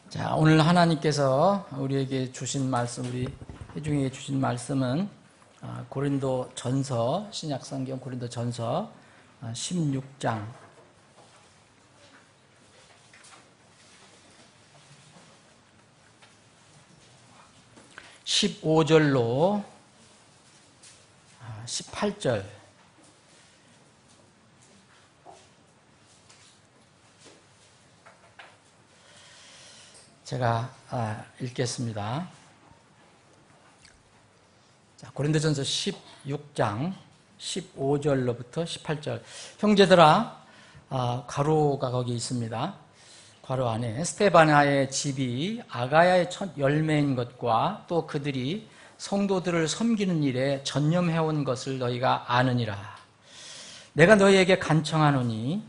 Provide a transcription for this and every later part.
자, 오늘 하나님께서 우리에게 주신 말씀, 우리 회중에게 주신 말씀은 고린도 전서, 신약성경 고린도 전서 16장 15절로 18절 제가 읽겠습니다. 자, 고린도전서 16장 15절로부터 18절. 형제들아, 괄호가 거기 있습니다. 괄호 안에 스데바나의 집이 아가야의 첫 열매인 것과 또 그들이 성도들을 섬기는 일에 전념해온 것을 너희가 아느니라. 내가 너희에게 간청하노니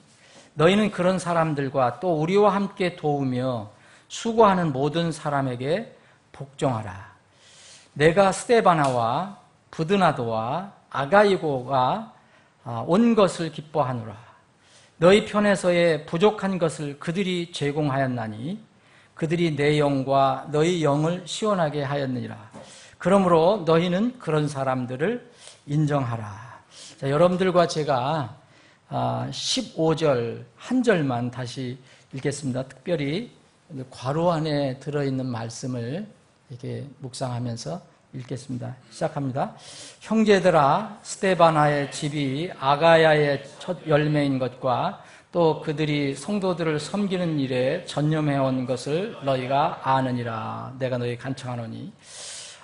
너희는 그런 사람들과 또 우리와 함께 도우며 수고하는 모든 사람에게 복종하라. 내가 스데바나와 부드나도와 아가이고가 온 것을 기뻐하노라. 너희 편에서의 부족한 것을 그들이 제공하였나니 그들이 내 영과 너희 영을 시원하게 하였느니라. 그러므로 너희는 그런 사람들을 인정하라. 자, 여러분들과 제가 15절 한 절만 다시 읽겠습니다. 특별히 괄호 안에 들어있는 말씀을 이렇게 묵상하면서 읽겠습니다. 시작합니다. 형제들아, 스데바나의 집이 아가야의 첫 열매인 것과 또 그들이 성도들을 섬기는 일에 전념해온 것을 너희가 아느니라. 내가 너희 간청하노니.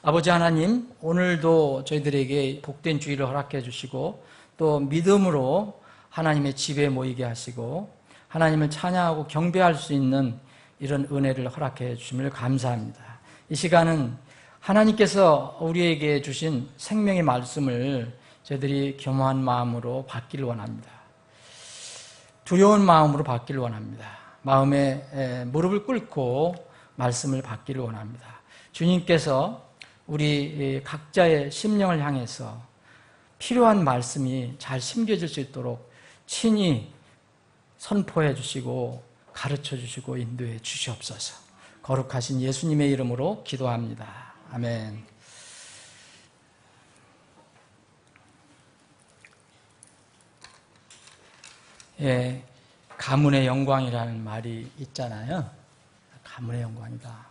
아버지 하나님, 오늘도 저희들에게 복된 주일을 허락해 주시고 또 믿음으로 하나님의 집에 모이게 하시고 하나님을 찬양하고 경배할 수 있는 이런 은혜를 허락해 주심을 감사합니다. 이 시간은 하나님께서 우리에게 주신 생명의 말씀을 저희들이 겸허한 마음으로 받기를 원합니다. 두려운 마음으로 받기를 원합니다. 마음에 무릎을 꿇고 말씀을 받기를 원합니다. 주님께서 우리 각자의 심령을 향해서 필요한 말씀이 잘 심겨질 수 있도록 친히 선포해 주시고 가르쳐 주시고 인도해 주시옵소서. 거룩하신 예수님의 이름으로 기도합니다. 아멘. 예, 가문의 영광이라는 말이 있잖아요. 가문의 영광이다.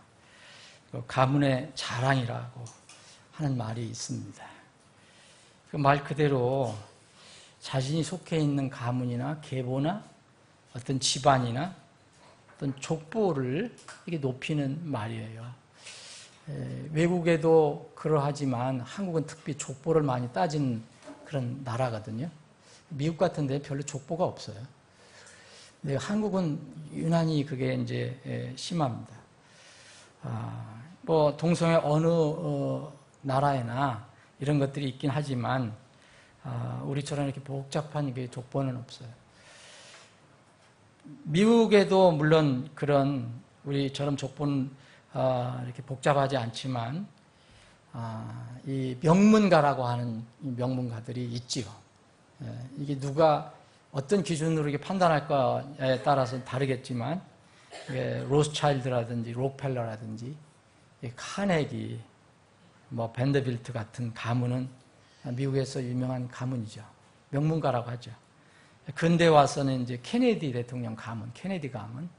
가문의 자랑이라고 하는 말이 있습니다. 그 말 그대로 자신이 속해 있는 가문이나 계보나 어떤 집안이나 어떤 족보를 이렇게 높이는 말이에요. 외국에도 그러하지만 한국은 특히 족보를 많이 따진 그런 나라거든요. 미국 같은 데 별로 족보가 없어요. 근데 한국은 유난히 그게 이제 심합니다. 뭐 동성애 어느 나라에나 이런 것들이 있긴 하지만 우리처럼 이렇게 복잡한 게 족보는 없어요. 미국에도 물론 그런 우리처럼 족보는 이렇게 복잡하지 않지만 이 명문가라고 하는 이 명문가들이 있지요. 이게 누가 어떤 기준으로 이게 판단할까에 따라서 다르겠지만 로스차일드라든지 록펠러라든지 카네기, 뭐 밴더빌트 같은 가문은 미국에서 유명한 가문이죠. 명문가라고 하죠. 근대 와서는 이제 케네디 대통령 가문, 케네디 가문,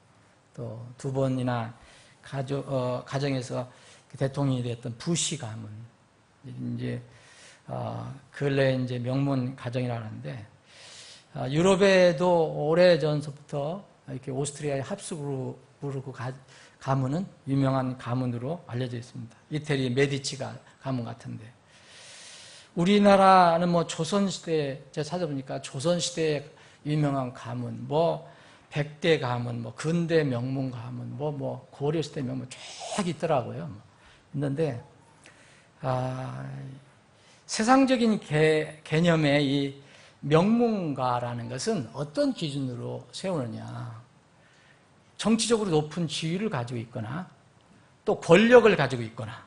또 두 번이나 가정에서 대통령이 됐던 부시 가문, 이제 근래 이제 명문 가정이라는데 유럽에도 오래 전서부터 이렇게 오스트리아의 합스부르크 가문은 유명한 가문으로 알려져 있습니다. 이태리 메디치 가문 같은데. 우리나라는 뭐 조선시대, 제가 찾아보니까 조선시대에 유명한 가문, 뭐 백대 가문, 뭐 근대 명문 가문, 뭐 고려시대 명문 쫙 있더라고요. 있는데, 세상적인 개념의 이 명문가라는 것은 어떤 기준으로 세우느냐. 정치적으로 높은 지위를 가지고 있거나, 또 권력을 가지고 있거나,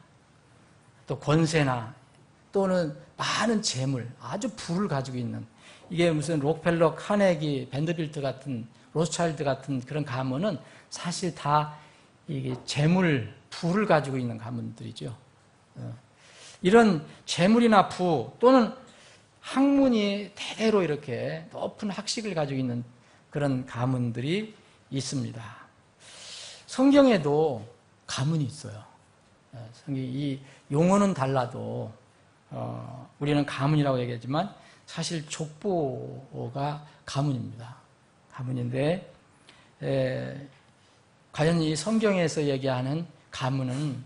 또 권세나, 또는 많은 재물, 아주 부를 가지고 있는, 이게 무슨 록펠러, 카네기, 밴더빌트 같은, 로스차일드 같은 그런 가문은 사실 다 이게 재물, 부를 가지고 있는 가문들이죠. 이런 재물이나 부 또는 학문이 대대로 이렇게 높은 학식을 가지고 있는 그런 가문들이 있습니다. 성경에도 가문이 있어요. 이 용어는 달라도 우리는 가문이라고 얘기하지만 사실 족보가 가문입니다. 가문인데 과연 이 성경에서 얘기하는 가문은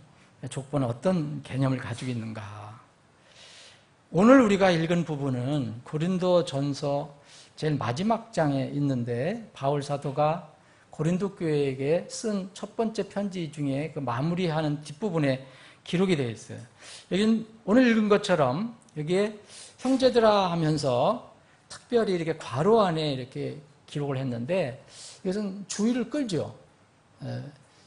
족보는 어떤 개념을 가지고 있는가? 오늘 우리가 읽은 부분은 고린도전서 제일 마지막 장에 있는데 바울 사도가 고린도 교회에게 쓴 첫 번째 편지 중에 그 마무리하는 뒷부분에 기록이 되어 있어요. 여기는 오늘 읽은 것처럼 여기에 형제들아 하면서 특별히 이렇게 괄호 안에 이렇게 기록을 했는데 이것은 주의를 끌죠.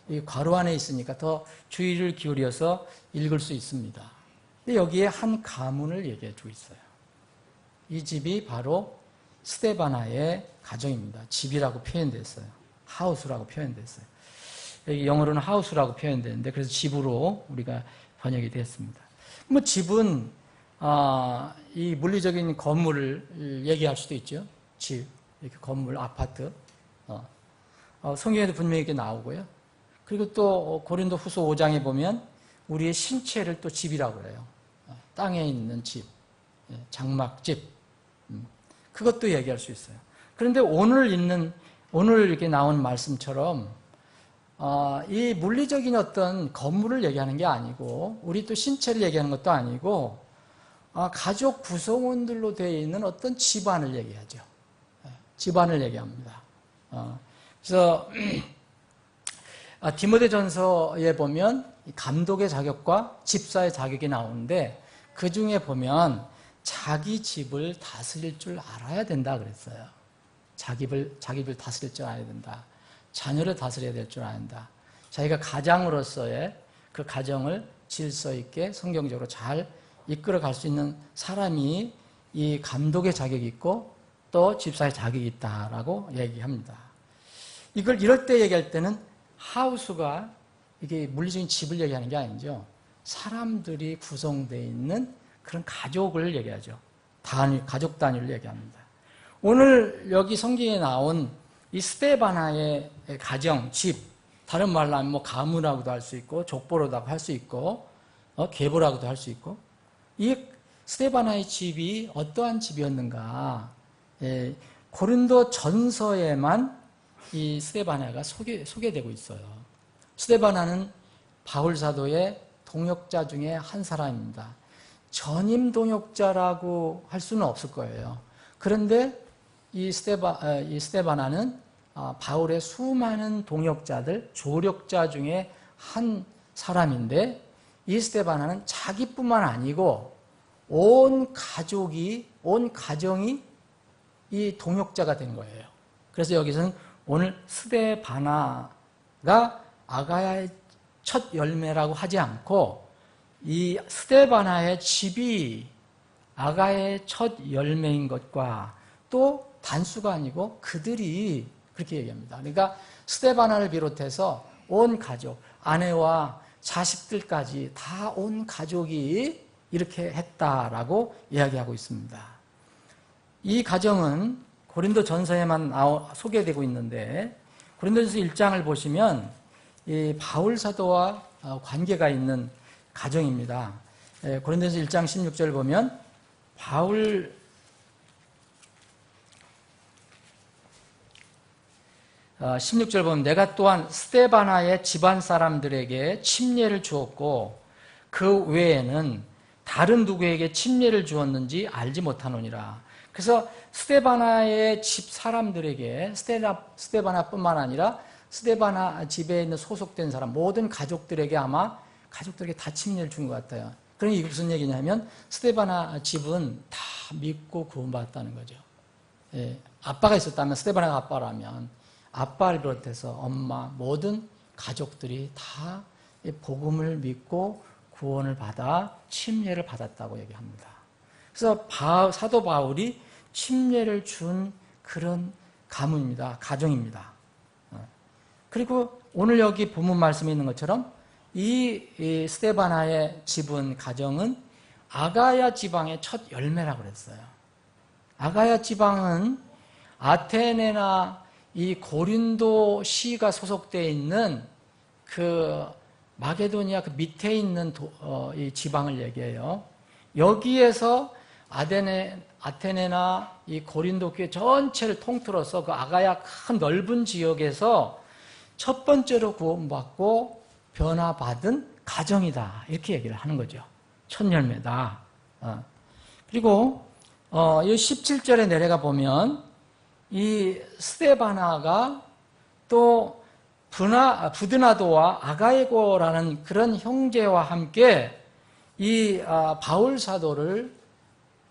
이 괄호 안에 있으니까 더 주의를 기울여서 읽을 수 있습니다. 근데 여기에 한 가문을 얘기해 주고 있어요. 이 집이 바로 스데바나의 가정입니다. 집이라고 표현됐어요. 하우스라고 표현됐어요. 여기 영어로는 하우스라고 표현되는데 그래서 집으로 우리가 번역이 됐습니다. 뭐 집은 이 물리적인 건물을 얘기할 수도 있죠. 집, 이렇게 건물, 아파트. 성경에도 분명히 이렇게 나오고요. 그리고 또 고린도 후서 5장에 보면 우리의 신체를 또 집이라고 그래요. 땅에 있는 집, 장막집. 그것도 얘기할 수 있어요. 그런데 오늘 이렇게 나온 말씀처럼 이 물리적인 어떤 건물을 얘기하는 게 아니고 우리 또 신체를 얘기하는 것도 아니고 가족 구성원들로 되어 있는 어떤 집안을 얘기하죠. 집안을 얘기합니다. 그래서 디모데전서에 보면 감독의 자격과 집사의 자격이 나오는데 그 중에 보면 자기 집을 다스릴 줄 알아야 된다 그랬어요. 자기를 다스릴 줄 알아야 된다. 자녀를 다스려야 될 줄 알아야 된다. 자기가 가장으로서의 그 가정을 질서 있게 성경적으로 잘 이끌어 갈 수 있는 사람이 이 감독의 자격이 있고 또 집사의 자격이 있다라고 얘기합니다. 이럴 때 얘기할 때는 하우스가 이게 물리적인 집을 얘기하는 게 아니죠. 사람들이 구성되어 있는 그런 가족을 얘기하죠. 가족 단위를 얘기합니다. 오늘 여기 성경에 나온 이 스데바나의 가정, 집, 다른 말로 하면 뭐 가문이라고도 할 수 있고 족보로도 할 수 있고 계보라고도 할 수 있고 이 스데바나의 집이 어떠한 집이었는가? 고린도 전서에만 이 스데바나가 소개되고 있어요. 스데바나는 바울 사도의 동역자 중에 한 사람입니다. 전임 동역자라고 할 수는 없을 거예요. 그런데 이 스데바나는 바울의 수많은 동역자들, 조력자 중에 한 사람인데 이 스데바나는 자기뿐만 아니고 온 가정이 이 동역자가 된 거예요. 그래서 여기서는 오늘 스데바나가 아가야의 첫 열매라고 하지 않고 이 스데바나의 집이 아가의 첫 열매인 것과 또 단수가 아니고 그들이 그렇게 얘기합니다. 그러니까 스데바나를 비롯해서 온 가족, 아내와 자식들까지 다 온 가족이 이렇게 했다라고 이야기하고 있습니다. 이 가정은 고린도 전서에만 소개되고 있는데 고린도전서 1장을 보시면 이 바울 사도와 관계가 있는 가정입니다. 고린도전서 1장 16절 보면 바울 16절 보면 내가 또한 스데바나의 집안 사람들에게 침례를 주었고 그 외에는 다른 누구에게 침례를 주었는지 알지 못하노니라. 그래서 스데바나의 집 사람들에게 스데바나뿐만 아니라 스데바나 집에 있는 소속된 사람 모든 가족들에게 아마 가족들에게 다 침례를 준 것 같아요. 그러니 이게 무슨 얘기냐면 스데바나 집은 다 믿고 구원받았다는 거죠. 아빠가 있었다면 스데바나가 아빠라면 아빠를 비롯해서 엄마 모든 가족들이 다 복음을 믿고 구원을 받아 침례를 받았다고 얘기합니다. 그래서 사도 바울이 침례를 준 그런 가문입니다. 가정입니다. 그리고 오늘 여기 본문 말씀에 있는 것처럼 이 스데바나의 집은 가정은 아가야 지방의 첫 열매라고 그랬어요. 아가야 지방은 아테네나 이 고린도 시가 소속되어 있는 그 마게도니아 그 밑에 있는 이 지방을 얘기해요. 여기에서 아테네나 이 고린도 교회 전체를 통틀어서 그 아가야 큰 넓은 지역에서 첫 번째로 구원받고 변화받은 가정이다. 이렇게 얘기를 하는 거죠. 첫 열매다. 그리고 이 17절에 내려가 보면 이 스데바나가 또 부드나도와 아가이고라는 그런 형제와 함께 이 바울 사도를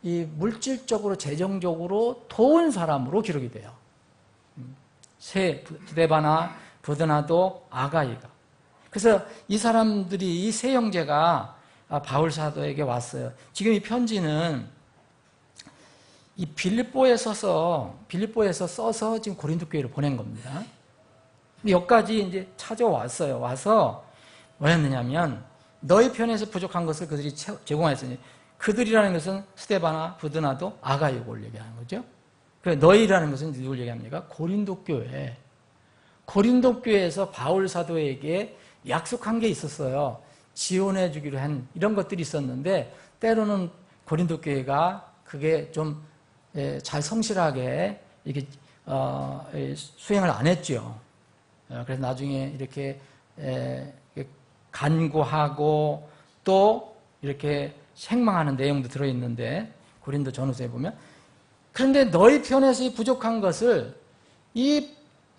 이 물질적으로 재정적으로 도운 사람으로 기록이 돼요. 스데바나, 부드나도, 아가이가. 그래서 이 사람들이 이 세 형제가 바울 사도에게 왔어요. 지금 이 편지는 이 빌립보에서 써서 지금 고린도 교회로 보낸 겁니다. 근데 여기까지 이제 찾아왔어요. 와서 뭐였느냐면 너희 편에서 부족한 것을 그들이 제공하였으니 그들이라는 것은 스데바나, 부드나도, 아가이고를 얘기하는 거죠. 너희라는 것은 누굴 얘기합니까? 고린도 교회. 고린도 교회에서 바울 사도에게 약속한 게 있었어요. 지원해 주기로 한 이런 것들이 있었는데 때로는 고린도 교회가 그게 좀 잘 성실하게 이렇게 수행을 안 했죠. 그래서 나중에 이렇게 간구하고 또 이렇게 책망하는 내용도 들어있는데 고린도 전후서에 보면 그런데 너희 편에서 부족한 것을 이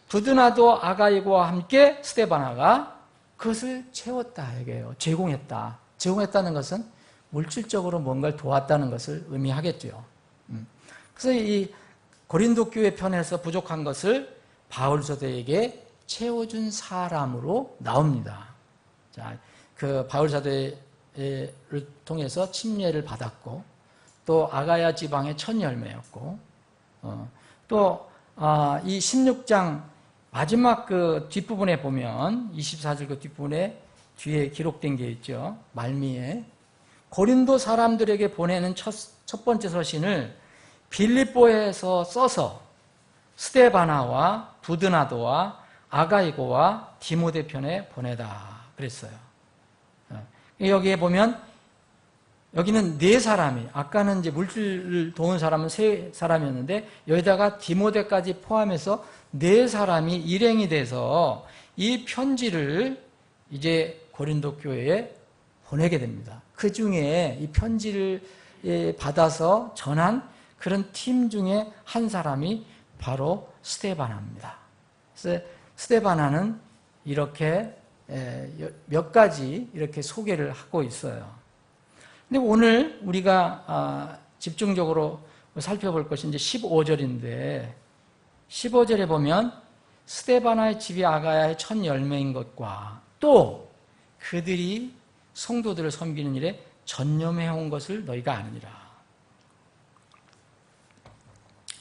부드나도 아가이고와 함께 스데바나가 그것을 채웠다 얘기해요. 제공했다. 제공했다는 것은 물질적으로 뭔가를 도왔다는 것을 의미하겠죠. 그래서 이 고린도 교회 편에서 부족한 것을 바울 사도에게 채워준 사람으로 나옵니다. 자, 그 바울 사도를 통해서 침례를 받았고, 또 아가야 지방의 첫 열매였고, 또 이 16장 마지막 그 뒷부분에 보면 24절 그 뒷부분에 뒤에 기록된 게 있죠. 말미에 고린도 사람들에게 보내는 첫 번째 서신을 빌립보에서 써서 스데바나와 부드나도와 아가이고와 디모데 편에 보내다 그랬어요. 여기에 보면 여기는 네 사람이, 아까는 이제 물질을 도운 사람은 세 사람이었는데 여기다가 디모데까지 포함해서 네 사람이 일행이 돼서 이 편지를 이제 고린도 교회에 보내게 됩니다. 그 중에 이 편지를 받아서 전한 그런 팀 중에 한 사람이 바로 스데바나입니다. 그래서 스데바나는 이렇게 몇 가지 이렇게 소개를 하고 있어요. 근데 오늘 우리가 집중적으로 살펴볼 것이 이제 15절인데 15절에 보면 스데바나의 집이 아가야의 첫 열매인 것과 또 그들이 성도들을 섬기는 일에 전념해온 것을 너희가 아느니라.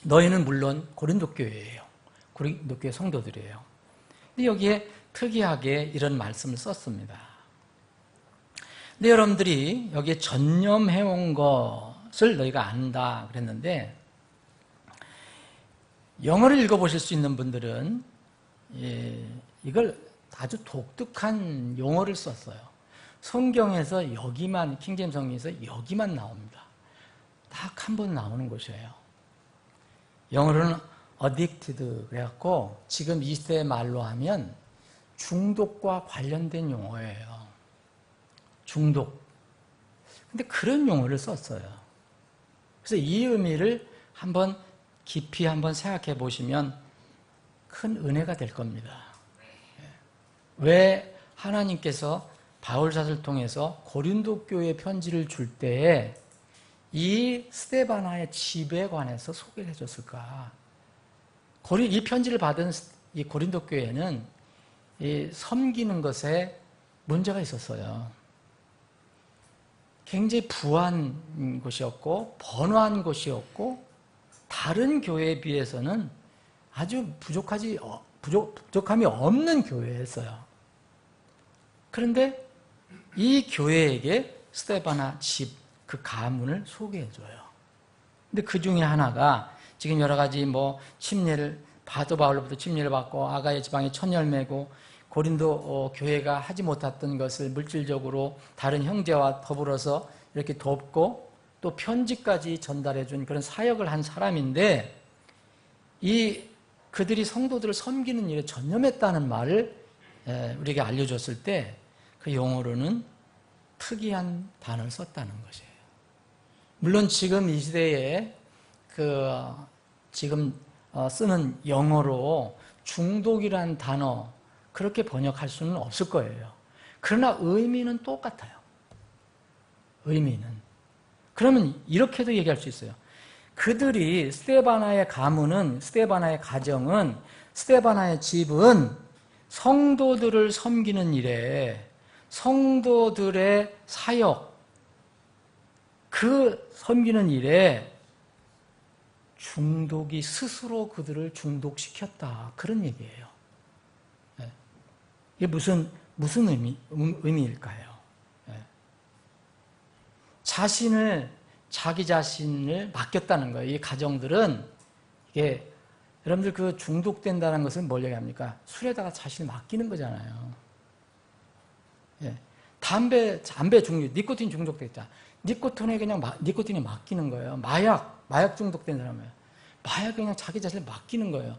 너희는 물론 고린도 교회예요. 고린도 교회 성도들이에요. 근데 여기에 특이하게 이런 말씀을 썼습니다. 근데 여러분들이 여기에 전념해온 것을 너희가 안다 그랬는데 영어를 읽어보실 수 있는 분들은 이걸 아주 독특한 용어를 썼어요. 성경에서 여기만, 킹제임스 성경에서 여기만 나옵니다. 딱 한 번 나오는 곳이에요. 영어로는 addicted 그래갖고 지금 이 시대 말로 하면 중독과 관련된 용어예요. 중독. 근데 그런 용어를 썼어요. 그래서 이 의미를 한번 깊이 한번 생각해 보시면 큰 은혜가 될 겁니다. 왜 하나님께서 바울사도를 통해서 고린도 교회 편지를 줄 때에 이 스데바나의 집에 관해서 소개를 해줬을까? 이 편지를 받은 이 고린도 교회는 이 섬기는 것에 문제가 있었어요. 굉장히 부한 곳이었고 번화한 곳이었고 다른 교회에 비해서는 아주 부족함이 없는 교회였어요. 그런데 이 교회에게 스데바나 집, 그 가문을 소개해줘요. 근데 그 중에 하나가 지금 여러 가지 침례를, 바도 바울로부터 침례를 받고 아가야 지방에 첫 열매고 고린도 교회가 하지 못했던 것을 물질적으로 다른 형제와 더불어서 이렇게 돕고 또 편지까지 전달해준 그런 사역을 한 사람인데, 그들이 성도들을 섬기는 일에 전념했다는 말을 우리에게 알려줬을 때 그 용어로는 특이한 단어를 썼다는 것이에요. 물론 지금 이 시대에 지금 쓰는 영어로 중독이란 단어 그렇게 번역할 수는 없을 거예요. 그러나 의미는 똑같아요. 의미는. 그러면 이렇게도 얘기할 수 있어요. 그들이 스데바나의 가문은, 스데바나의 가정은, 스데바나의 집은 성도들을 섬기는 일에, 성도들의 사역, 그 섬기는 일에 중독이 스스로 그들을 중독시켰다. 그런 얘기예요. 이게 무슨 의미일까요? 자기 자신을 맡겼다는 거예요. 이 가정들은, 이게, 여러분들 그 중독된다는 것은 뭘 얘기합니까? 술에다가 자신을 맡기는 거잖아요. 담배 중독, 니코틴 중독됐잖아. 니코틴에 그냥 니코틴이 맡기는 거예요. 마약 중독된 사람이에요. 마약에 그냥 자기 자신을 맡기는 거예요.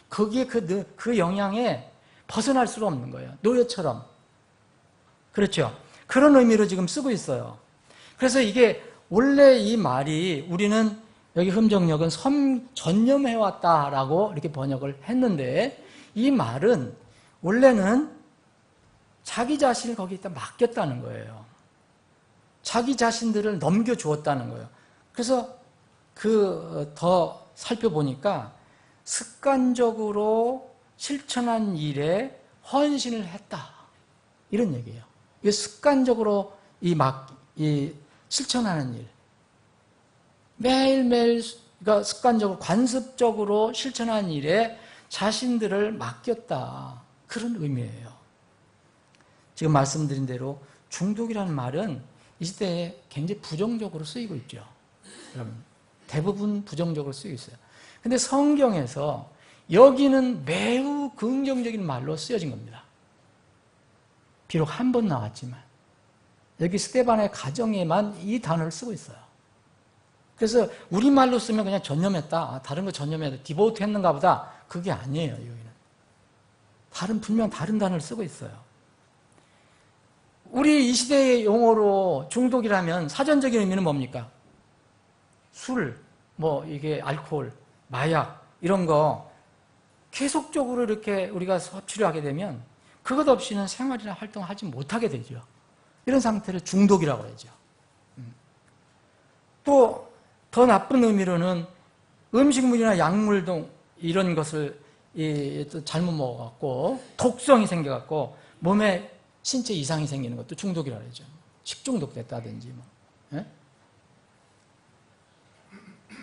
거기에 그 영향에 벗어날 수가 없는 거예요. 노예처럼. 그렇죠? 그런 의미로 지금 쓰고 있어요. 그래서 이게 원래 이 말이 우리는 여기 흠정역은 전념해왔다라고 이렇게 번역을 했는데, 이 말은 원래는 자기 자신을 거기에다 맡겼다는 거예요. 자기 자신들을 넘겨주었다는 거예요. 그래서 더 살펴보니까 습관적으로 실천한 일에 헌신을 했다. 이런 얘기예요. 이게 습관적으로 실천하는 일. 매일매일, 그러니까 습관적으로, 관습적으로 실천하는 일에 자신들을 맡겼다. 그런 의미예요. 지금 말씀드린 대로 중독이라는 말은 이 시대에 굉장히 부정적으로 쓰이고 있죠. 여러분, 대부분 부정적으로 쓰이고 있어요. 근데 성경에서 여기는 매우 긍정적인 말로 쓰여진 겁니다. 비록 한 번 나왔지만 여기 스데반의 가정에만 이 단어를 쓰고 있어요. 그래서 우리말로 쓰면 그냥 전념했다. 다른 거 전념했다. 디보트 했는가 보다. 그게 아니에요, 여기는. 분명 다른 단어를 쓰고 있어요. 우리 이 시대의 용어로 중독이라면 사전적인 의미는 뭡니까? 술, 이게 알코올, 마약, 이런 거 계속적으로 이렇게 우리가 섭취를 하게 되면 그것 없이는 생활이나 활동을 하지 못하게 되죠. 이런 상태를 중독이라고 하죠. 또 더 나쁜 의미로는 음식물이나 약물 등 이런 것을 잘못 먹어갖고 독성이 생겨갖고 몸에 신체 이상이 생기는 것도 중독이라고 하죠. 식중독 됐다든지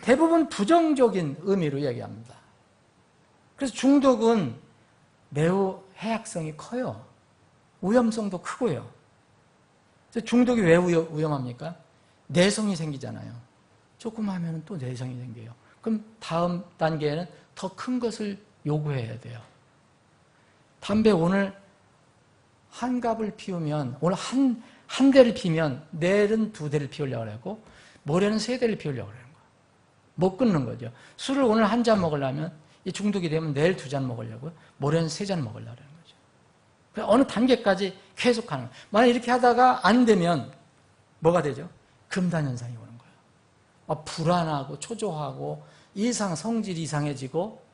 대부분 부정적인 의미로 얘기합니다. 그래서 중독은 매우 해악성이 커요. 위험성도 크고요. 중독이 왜 위험합니까? 내성이 생기잖아요. 조금 하면 또 내성이 생겨요. 그럼 다음 단계에는 더 큰 것을 요구해야 돼요. 담배 오늘 한 갑을 피우면, 오늘 한 대를 피면 내일은 2대를 피우려고 하고 모레는 3대를 피우려고 하는 거예요. 못 끊는 거죠. 술을 오늘 한 잔 먹으려면, 이 중독이 되면 내일 2잔 먹으려고요. 모레는 3잔 먹으려고 하는 거죠. 어느 단계까지 계속 하는 거예요. 만약 이렇게 하다가 안 되면 뭐가 되죠? 금단현상이 오는 거예요. 불안하고 초조하고 성질이 이상해지고,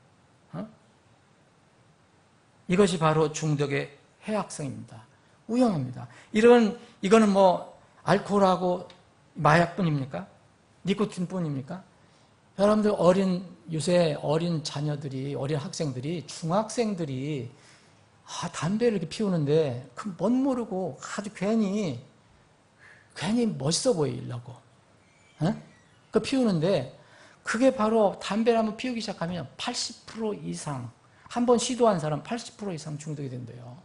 이것이 바로 중독의 해악성입니다. 위험합니다. 이거는 알코올하고 마약뿐입니까? 니코틴뿐입니까? 여러분들 요새 어린 자녀들이, 어린 학생들이, 중학생들이 담배를 이렇게 피우는데 멋 모르고 아주 괜히 멋있어 보이려고 그 피우는데, 그게 바로 담배를 한번 피우기 시작하면 80% 이상 한 번 시도한 사람 80% 이상 중독이 된대요.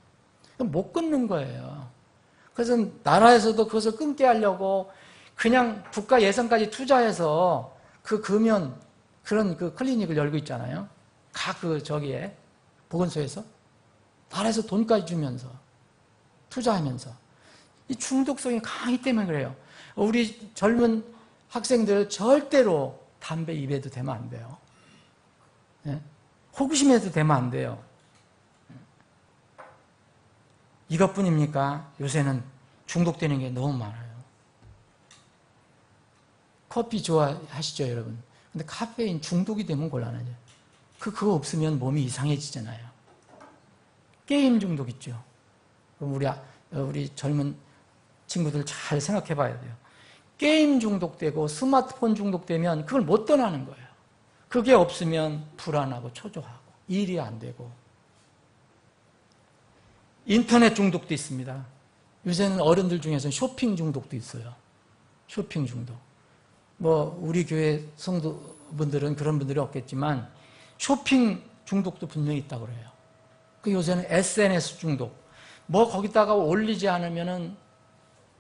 못 끊는 거예요. 그래서 나라에서도 그것을 끊게 하려고 그냥 국가 예산까지 투자해서 그 금연 그런 그 클리닉을 열고 있잖아요. 각 저기에 보건소에서 나라에서 돈까지 주면서 투자하면서 이 중독성이 강하기 때문에 그래요. 우리 젊은 학생들 절대로 담배 입에도 대면 안 돼요. 예? 호기심에도 대면 안 돼요. 이것뿐입니까? 요새는 중독되는 게 너무 많아요. 커피 좋아하시죠, 여러분? 근데 카페인 중독이 되면 곤란하죠. 그거 없으면 몸이 이상해지잖아요. 게임 중독 있죠. 그럼 우리 젊은 친구들 잘 생각해 봐야 돼요. 게임 중독되고 스마트폰 중독되면 그걸 못 떠나는 거예요. 그게 없으면 불안하고 초조하고 일이 안 되고. 인터넷 중독도 있습니다. 요새는 어른들 중에서는 쇼핑 중독도 있어요. 쇼핑 중독. 우리 교회 성도분들은 그런 분들이 없겠지만 쇼핑 중독도 분명히 있다고 그래요. 요새는 SNS 중독. 거기다가 올리지 않으면은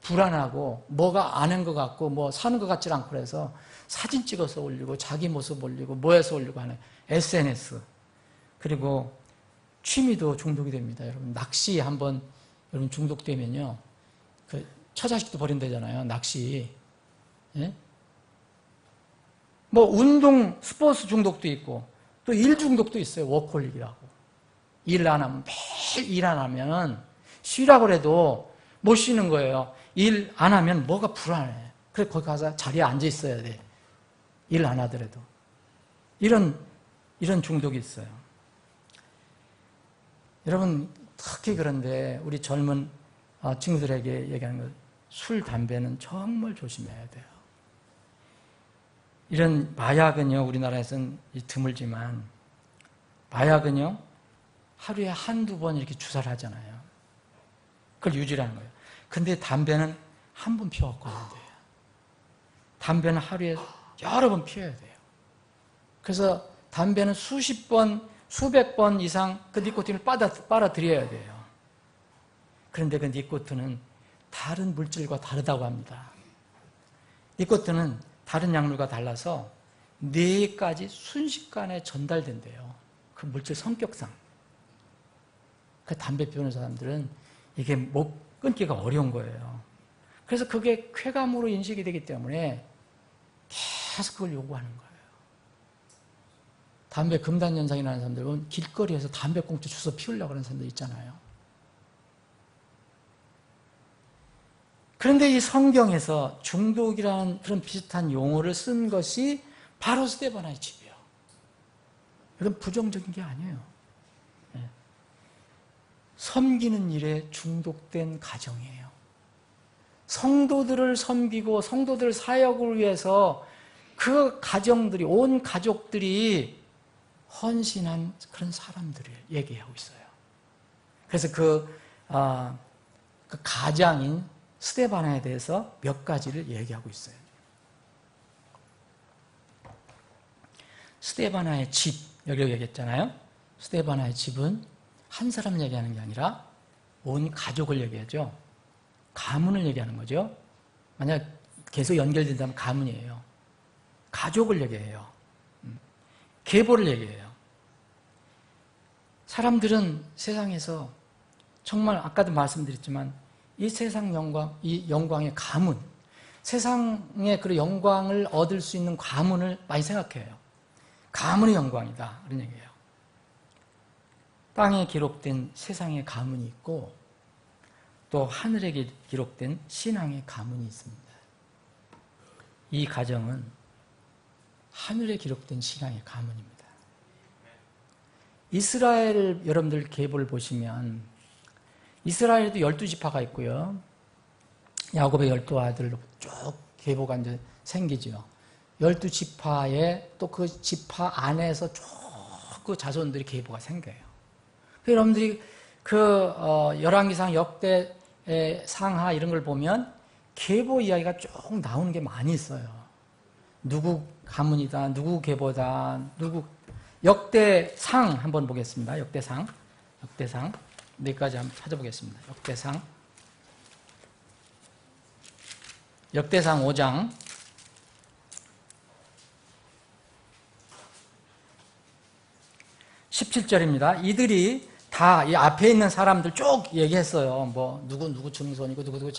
불안하고 뭐가 아는 것 같고 사는 것 같지 않고 그래서 사진 찍어서 올리고 자기 모습 올리고 해서 올리고 하는 SNS. 그리고 취미도 중독이 됩니다. 여러분 낚시 한번 여러분 중독되면요. 처자식도 버린다잖아요. 낚시. 예? 운동 스포츠 중독도 있고 또 일 중독도 있어요. 워커홀릭이라고. 일 안 하면 매일 일 안 하면 쉬라고 해도 못 쉬는 거예요. 일 안 하면 뭐가 불안해. 그래서 거기 가서 자리에 앉아 있어야 돼. 일 안 하더라도. 이런 중독이 있어요. 여러분 특히 그런데 우리 젊은 친구들에게 얘기하는 거 술, 담배는 정말 조심해야 돼요. 이런 마약은요, 우리나라에서는 드물지만 마약은요, 하루에 한두 번 이렇게 주사를 하잖아요. 그걸 유지하는 거예요. 근데 담배는 한 번 피워갖고 안 돼요. 담배는 하루에 여러 번 피워야 돼요. 그래서 담배는 수십 번, 수백 번 이상 그 니코틴을 빨아들여야 돼요. 그런데 그 니코틴은 다른 물질과 다르다고 합니다. 니코틴은 다른 약물과 달라서 뇌까지 순식간에 전달된대요. 그 물질 성격상. 그 담배 피우는 사람들은 이게 못 끊기가 어려운 거예요. 그래서 그게 쾌감으로 인식이 되기 때문에 계속 그걸 요구하는 거예요. 담배 금단 현상이 나는 사람들은 길거리에서 담배꽁초 주워 피우려고 하는 사람들 있잖아요. 그런데 이 성경에서 중독이라는 그런 비슷한 용어를 쓴 것이 바로 스데바나의 집이에요. 이건 부정적인 게 아니에요. 섬기는 일에 중독된 가정이에요. 성도들을 섬기고 성도들 사역을 위해서 그 가정들이, 온 가족들이 헌신한 그런 사람들을 얘기하고 있어요. 그래서 그 가장인 스데바나에 대해서 몇 가지를 얘기하고 있어요. 스데바나의 집, 여기 얘기했잖아요. 스데바나의 집은 한 사람을 얘기하는 게 아니라 온 가족을 얘기하죠. 가문을 얘기하는 거죠. 만약 계속 연결된다면 가문이에요. 가족을 얘기해요. 계보를 얘기해요. 사람들은 세상에서 정말 아까도 말씀드렸지만 이 세상 영광, 이 영광의 가문, 세상의 그 영광을 얻을 수 있는 가문을 많이 생각해요. 가문의 영광이다. 그런 얘기예요. 땅에 기록된 세상의 가문이 있고 또 하늘에 기록된 신앙의 가문이 있습니다. 이 가정은 하늘에 기록된 신앙의 가문입니다. 이스라엘 여러분들 계보를 보시면 이스라엘에도 12지파가 있고요. 야곱의 12아들로 쭉 계보가 이제 생기죠. 12지파에 또 그 지파 안에서 쭉 그 자손들이 계보가 생겨요. 여러분들이 열왕기상 역대 상하 이런 걸 보면 계보 이야기가 쭉 나오는 게 많이 있어요. 누구 가문이다, 누구 계보다, 누구 역대상 한번 보겠습니다. 역대상 여기까지 한번 찾아보겠습니다. 역대상 5장 17절입니다. 이들이 다 이 앞에 있는 사람들 쭉 얘기했어요. 뭐 누구 증손이고 누구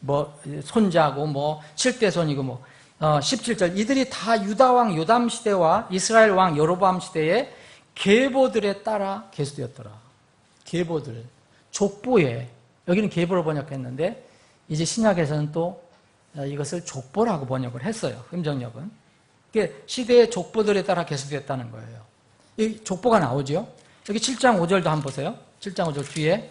뭐 손자고 뭐 7대손이고 뭐 17절 이들이 다 유다 왕 요담 시대와 이스라엘 왕 여로보암 시대의 계보들에 따라 계수되었더라. 계보들 족보에 여기는 계보로 번역했는데 이제 신약에서는 또 이것을 족보라고 번역을 했어요. 흠정역은. 그게 시대의 족보들에 따라 계수되었다는 거예요. 이 족보가 나오죠. 여기 7장 5절도 한번 보세요. 7장 5절 뒤에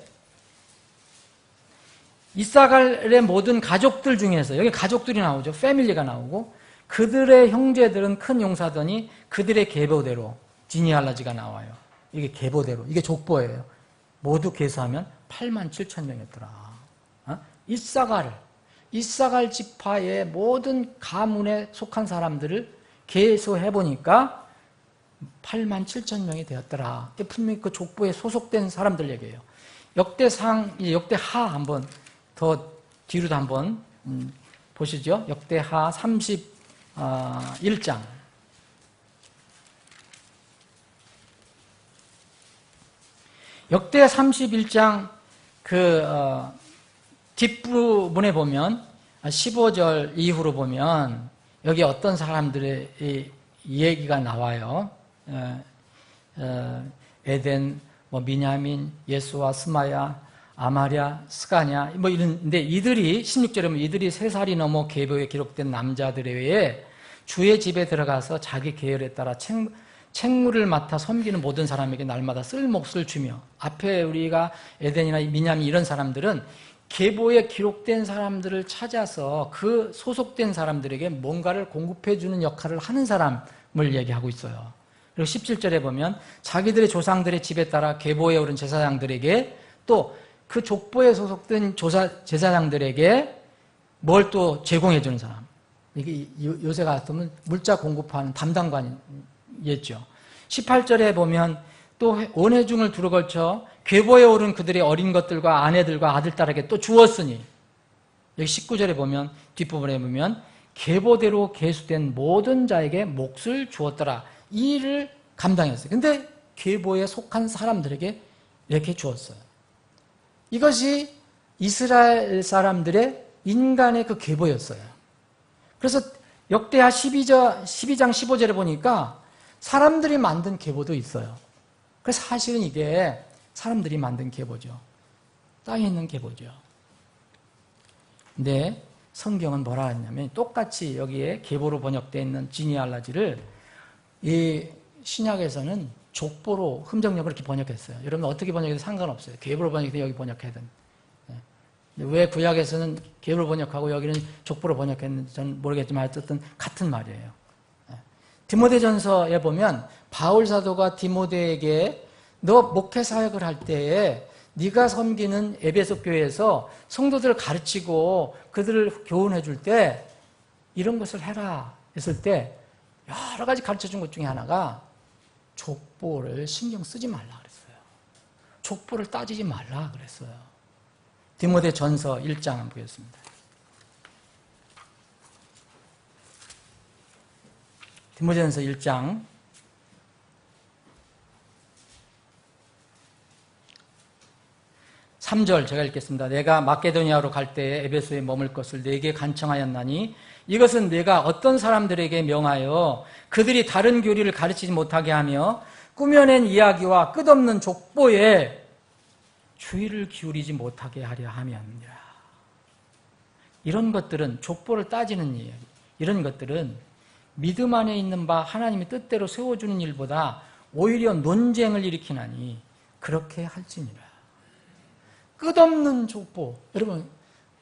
이사갈의 모든 가족들 중에서 여기 가족들이 나오죠. 패밀리가 나오고 그들의 형제들은 큰 용사더니 그들의 계보대로 지니알라지가 나와요. 이게 계보대로 이게 족보예요. 모두 계수하면 8만 7천 명이었더라. 이사갈 지파의 모든 가문에 속한 사람들을 계수해보니까 8만 7천 명이 되었더라. 분명히 그 족보에 소속된 사람들 얘기예요. 역대하 한번 더 뒤로도 한번 보시죠. 역대하 31장. 역대 31장 뒷부분에 보면 15절 이후로 보면 여기 어떤 사람들의 얘기가 나와요. 에덴, 뭐 미냐민, 예수와 스마야, 아마랴, 스가냐 뭐 이런데 이들이 16절에 보면 이들이 3살이 넘어 계보에 기록된 남자들에 의해 주의 집에 들어가서 자기 계열에 따라 책무를 맡아 섬기는 모든 사람에게 날마다 쓸 몫을 주며 앞에 우리가 에덴이나 미냐민 이런 사람들은 계보에 기록된 사람들을 찾아서 그 소속된 사람들에게 뭔가를 공급해 주는 역할을 하는 사람을 얘기하고 있어요. 그리고 17절에 보면 자기들의 조상들의 집에 따라 계보에 오른 제사장들에게 또 그 족보에 소속된 제사장들에게 뭘 또 제공해 주는 사람. 이게 요새 같으면 물자 공급하는 담당관이었죠. 18절에 보면 또 온회중을 두루 걸쳐 계보에 오른 그들의 어린 것들과 아내들과 아들딸에게 또 주었으니 여기 19절에 보면 뒷부분에 보면 계보대로 계수된 모든 자에게 몫을 주었더라. 이 일을 감당했어요. 근데 계보에 속한 사람들에게 이렇게 주었어요. 이것이 이스라엘 사람들의 인간의 그 계보였어요. 그래서 역대하 12장 15절에 보니까 사람들이 만든 계보도 있어요. 그래서 사실은 이게 사람들이 만든 계보죠. 땅에 있는 계보죠. 근데 성경은 뭐라 했냐면 똑같이 여기에 계보로 번역되어 있는 지니알라지를 이 신약에서는 족보로 흠정역을 이렇게 번역했어요. 여러분 어떻게 번역해도 상관없어요. 계보로 번역해도 여기 번역해든. 왜 구약에서는 계보로 번역하고 여기는 족보로 번역했는지 저는 모르겠지만 어쨌든 같은 말이에요. 디모데전서에 보면 바울 사도가 디모데에게 너 목회 사역을 할 때에 네가 섬기는 에베소 교회에서 성도들을 가르치고 그들을 교훈해 줄 때 이런 것을 해라 했을 때 여러 가지 가르쳐 준 것 중에 하나가 족보를 신경 쓰지 말라 그랬어요. 족보를 따지지 말라 그랬어요. 디모데전서 1장 한번 보겠습니다. 디모데전서 1장 3절 제가 읽겠습니다. 내가 마케도니아로 갈 때에 에베소에 머물 것을 네게 간청하였나니 이것은 내가 어떤 사람들에게 명하여 그들이 다른 교리를 가르치지 못하게 하며 꾸며낸 이야기와 끝없는 족보에 주의를 기울이지 못하게 하려 함이었느니라. 이런 것들은 족보를 따지는 일, 이런 것들은 믿음 안에 있는 바 하나님의 뜻대로 세워주는 일보다 오히려 논쟁을 일으키나니 그렇게 할지니라. 끝없는 족보, 여러분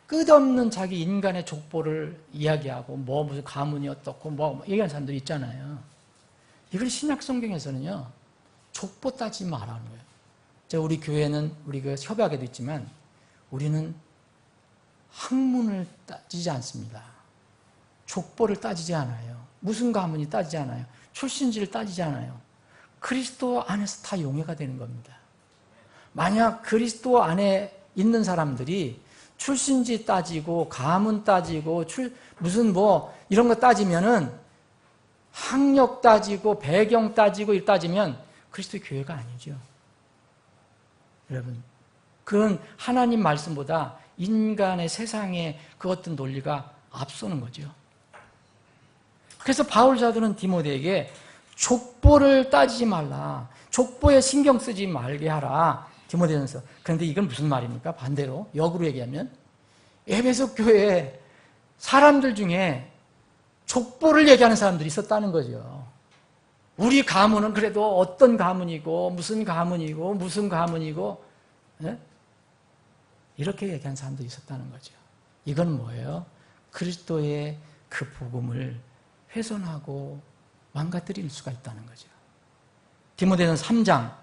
끝없는 자기 인간의 족보를 이야기하고 뭐 무슨 가문이 어떻고 뭐 얘기하는 사람들 있잖아요. 이걸 신약 성경에서는요 족보 따지지 말라는 거예요. 우리 교회는 우리 그 협약에도 있지만 우리는 학문을 따지지 않습니다. 족보를 따지지 않아요. 무슨 가문이 따지지 않아요. 출신지를 따지지 않아요. 그리스도 안에서 다 용해가 되는 겁니다. 만약 그리스도 안에 있는 사람들이 출신지 따지고 가문 따지고 무슨 뭐 이런 거 따지면은 학력 따지고 배경 따지고 이 따지면 그리스도의 교회가 아니죠. 여러분, 그건 하나님 말씀보다 인간의 세상의 그 어떤 논리가 앞서는 거죠. 그래서 바울 사도는 디모데에게 족보를 따지지 말라. 족보에 신경 쓰지 말게 하라. 디모데전서. 그런데 이건 무슨 말입니까? 반대로 역으로 얘기하면 에베소 교회에 사람들 중에 족보를 얘기하는 사람들이 있었다는 거죠. 우리 가문은 그래도 어떤 가문이고 무슨 가문이고 무슨 가문이고 네? 이렇게 얘기하는 사람들이 있었다는 거죠. 이건 뭐예요? 그리스도의 그 복음을 훼손하고 망가뜨릴 수가 있다는 거죠. 디모데전서 3장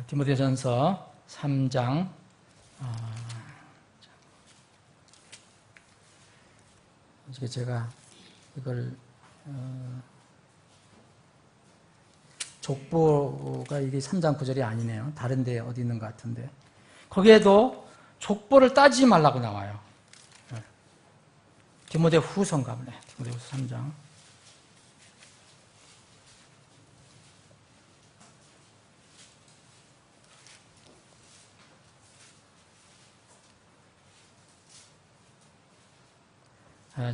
디모데전서 3장 이게 제가 이걸 족보가 이게 3장 9절이 아니네요. 다른 데 어디 있는 것 같은데 거기에도 족보를 따지지 말라고 나와요. 디모데 후서인가 보네. 디모데 후서 3장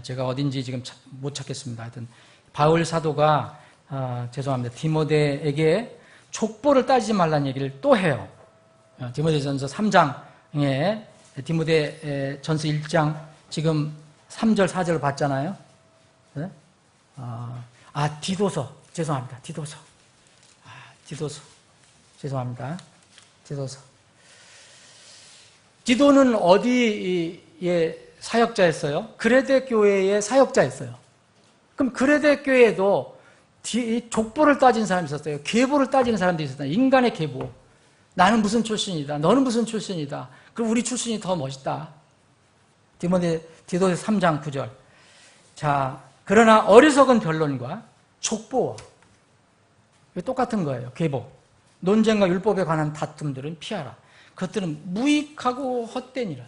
제가 어딘지 지금 못 찾겠습니다. 하여튼 바울 사도가 죄송합니다. 디모데에게 족보를 따지지 말라는 얘기를 또 해요. 디모데전서 3장에 디모데전서 1장 지금 3절 4절 봤잖아요. 네? 디도서 죄송합니다. 디도서 죄송합니다. 디도는 어디에 사역자였어요? 그레데 교회의 사역자였어요. 그럼 그레데 교회에도 족보를 따진 사람이 있었어요. 계보를 따지는 사람들이 있었어요. 인간의 계보. 나는 무슨 출신이다. 너는 무슨 출신이다. 그럼 우리 출신이 더 멋있다. 디도서 3장 9절. 자, 그러나 어리석은 변론과 족보와 똑같은 거예요. 계보. 논쟁과 율법에 관한 다툼들은 피하라. 그것들은 무익하고 헛되니라.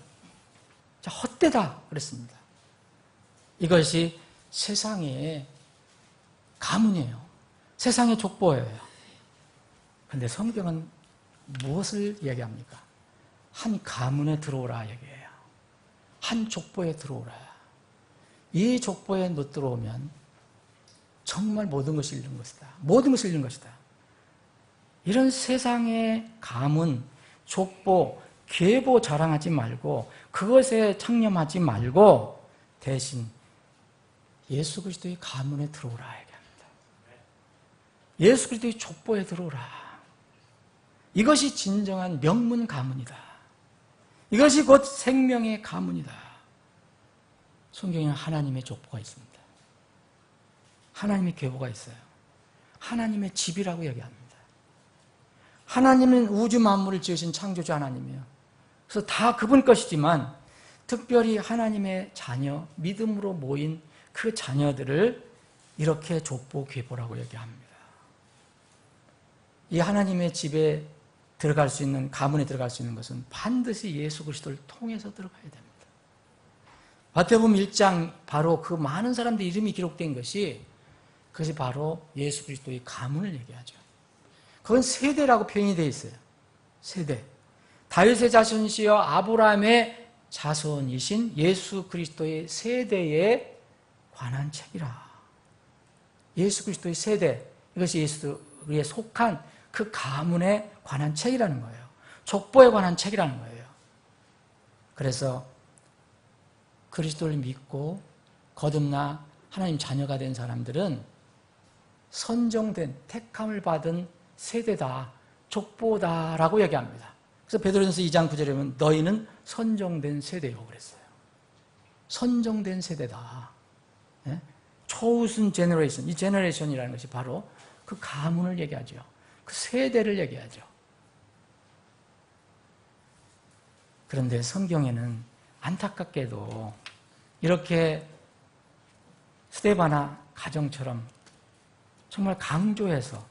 자, 헛되다 그랬습니다. 이것이 세상의 가문이에요. 세상의 족보예요. 그런데 성경은 무엇을 얘기합니까? 한 가문에 들어오라 얘기해요. 한 족보에 들어오라. 이 족보에 못 들어오면 정말 모든 것이 잃는 것이다. 모든 것을 잃는 것이다. 이런 세상의 가문, 족보, 계보 자랑하지 말고 그것에 창념하지 말고 대신 예수 그리스도의 가문에 들어오라 얘기합니다. 예수 그리스도의 족보에 들어오라. 이것이 진정한 명문 가문이다. 이것이 곧 생명의 가문이다. 성경에는 하나님의 족보가 있습니다. 하나님의 계보가 있어요. 하나님의 집이라고 얘기합니다. 하나님은 우주 만물을 지으신 창조주 하나님이에요. 그래서 다 그분 것이지만 특별히 하나님의 자녀, 믿음으로 모인 그 자녀들을 이렇게 족보 계보라고 얘기합니다. 이 하나님의 집에 들어갈 수 있는, 가문에 들어갈 수 있는 것은 반드시 예수 그리스도를 통해서 들어가야 됩니다. 마태복음 1장 바로 그 많은 사람들 이름이 기록된 것이 그것이 바로 예수 그리스도의 가문을 얘기하죠. 그건 세대라고 표현이 되어 있어요. 세대. 다윗의 자손이시여 아브라함의 자손이신 예수 그리스도의 세대에 관한 책이라. 예수 그리스도의 세대, 이것이 예수에 속한 그 가문에 관한 책이라는 거예요. 족보에 관한 책이라는 거예요. 그래서 그리스도를 믿고 거듭나 하나님 자녀가 된 사람들은 선정된, 택함을 받은 세대다, 족보다라고 얘기합니다. 그래서 베드로전서 2장 9절에 보면 너희는 선정된 세대요 그랬어요. 선정된 세대다. 네? chosen generation, 이 generation이라는 것이 바로 그 가문을 얘기하죠. 그 세대를 얘기하죠. 그런데 성경에는 안타깝게도 이렇게 스데바나 가정처럼 정말 강조해서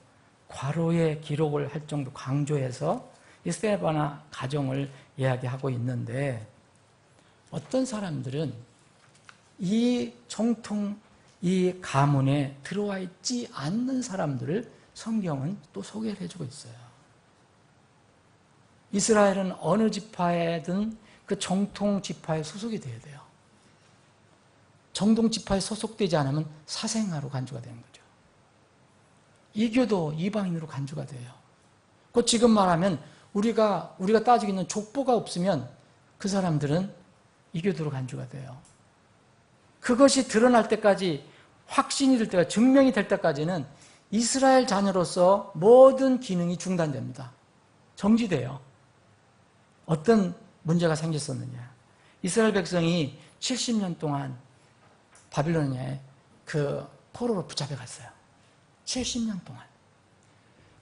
과로의 기록을 할 정도 강조해서 이 스데바나 가정을 이야기하고 있는데 어떤 사람들은 이 정통 이 가문에 들어와 있지 않는 사람들을 성경은 또 소개를 해주고 있어요. 이스라엘은 어느 지파에든 그 정통 지파에 소속이 돼야 돼요. 정통 지파에 소속되지 않으면 사생아로 간주가 되는 거죠. 이교도 이방인으로 간주가 돼요. 그 지금 말하면 우리가 따지고 있는 족보가 없으면 그 사람들은 이교도로 간주가 돼요. 그것이 드러날 때까지 확신이 될 때까지 증명이 될 때까지는 이스라엘 자녀로서 모든 기능이 중단됩니다. 정지돼요. 어떤 문제가 생겼었느냐. 이스라엘 백성이 70년 동안 바빌로니아에 그 포로로 붙잡혀 갔어요. 70년 동안.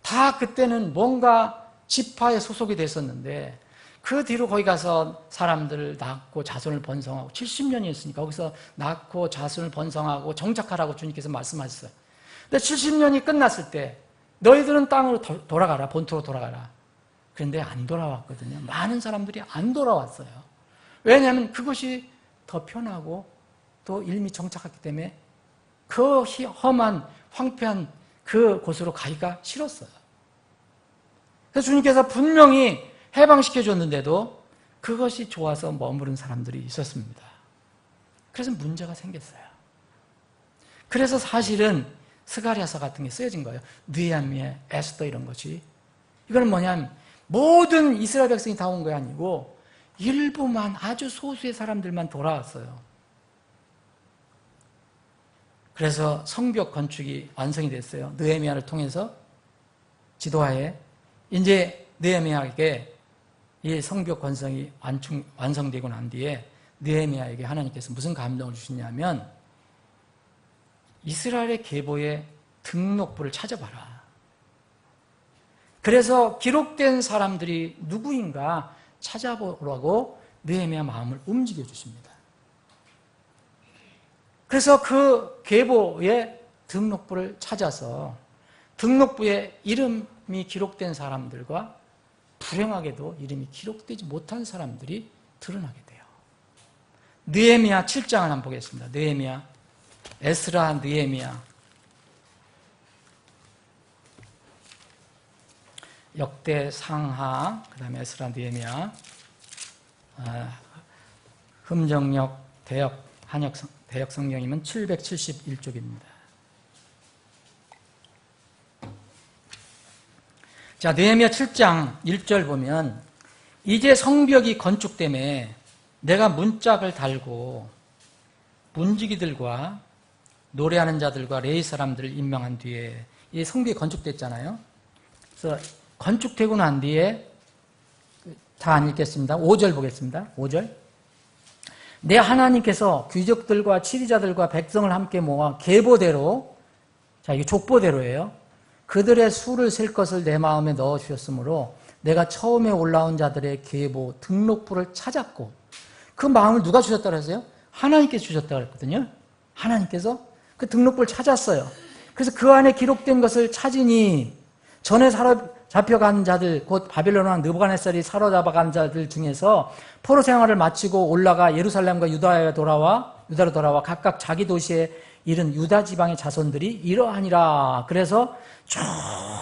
다 그때는 뭔가 지파에 소속이 됐었는데 그 뒤로 거기 가서 사람들을 낳고 자손을 번성하고 70년이었으니까 거기서 낳고 자손을 번성하고 정착하라고 주님께서 말씀하셨어요. 근데 70년이 끝났을 때 너희들은 땅으로 돌아가라. 본토로 돌아가라. 그런데 안 돌아왔거든요. 많은 사람들이 안 돌아왔어요. 왜냐하면 그것이 더 편하고 또 이미 정착했기 때문에 그 험한 황폐한 그 곳으로 가기가 싫었어요. 그래서 주님께서 분명히 해방시켜줬는데도 그것이 좋아서 머무른 사람들이 있었습니다. 그래서 문제가 생겼어요. 그래서 사실은 스가랴서 같은 게 쓰여진 거예요. 느헤미야, 에스더 이런 것이. 이거는 뭐냐면 모든 이스라엘 백성이 다 온 게 아니고 일부만 아주 소수의 사람들만 돌아왔어요. 그래서 성벽 건축이 완성이 됐어요. 느헤미야를 통해서 지도하에 이제 느헤미야에게 이 성벽 건성이 완성되고 난 뒤에 느헤미야에게 하나님께서 무슨 감동을 주시냐면 이스라엘의 계보의 등록부를 찾아봐라. 그래서 기록된 사람들이 누구인가 찾아보라고 느헤미야 마음을 움직여 주십니다. 그래서 그 계보의 등록부를 찾아서 등록부에 이름이 기록된 사람들과 불행하게도 이름이 기록되지 못한 사람들이 드러나게 돼요. 느헤미야 7장을 한번 보겠습니다. 느헤미야, 에스라, 느헤미야. 역대, 상하, 그 다음에 에스라, 느헤미야. 흠정역, 대역, 한역, 대역 성경이면 771쪽입니다. 자, 느헤미야 7장 1절 보면 이제 성벽이 건축됨에 내가 문짝을 달고 문지기들과 노래하는 자들과 레위 사람들을 임명한 뒤에 이 성벽이 건축됐잖아요. 그래서 건축되고 난 뒤에 다 안 읽겠습니다. 5절 보겠습니다. 5절. 내 하나님께서 귀족들과 치리자들과 백성을 함께 모아 계보대로, 자, 이게 족보대로예요. 그들의 수를 셀 것을 내 마음에 넣어 주셨으므로 내가 처음에 올라온 자들의 계보 등록부를 찾았고, 그 마음을 누가 주셨다고 했어요? 하나님께서 주셨다고 그랬거든요. 하나님께서 그 등록부를 찾았어요. 그래서 그 안에 기록된 것을 찾으니 전에 사로잡혀간 자들, 곧 바빌론 왕 느부갓네살이 사로잡아간 자들 중에서 포로 생활을 마치고 올라가 예루살렘과 유다로 돌아와 각각 자기 도시에 이른 유다 지방의 자손들이 이러하니라. 그래서 쭉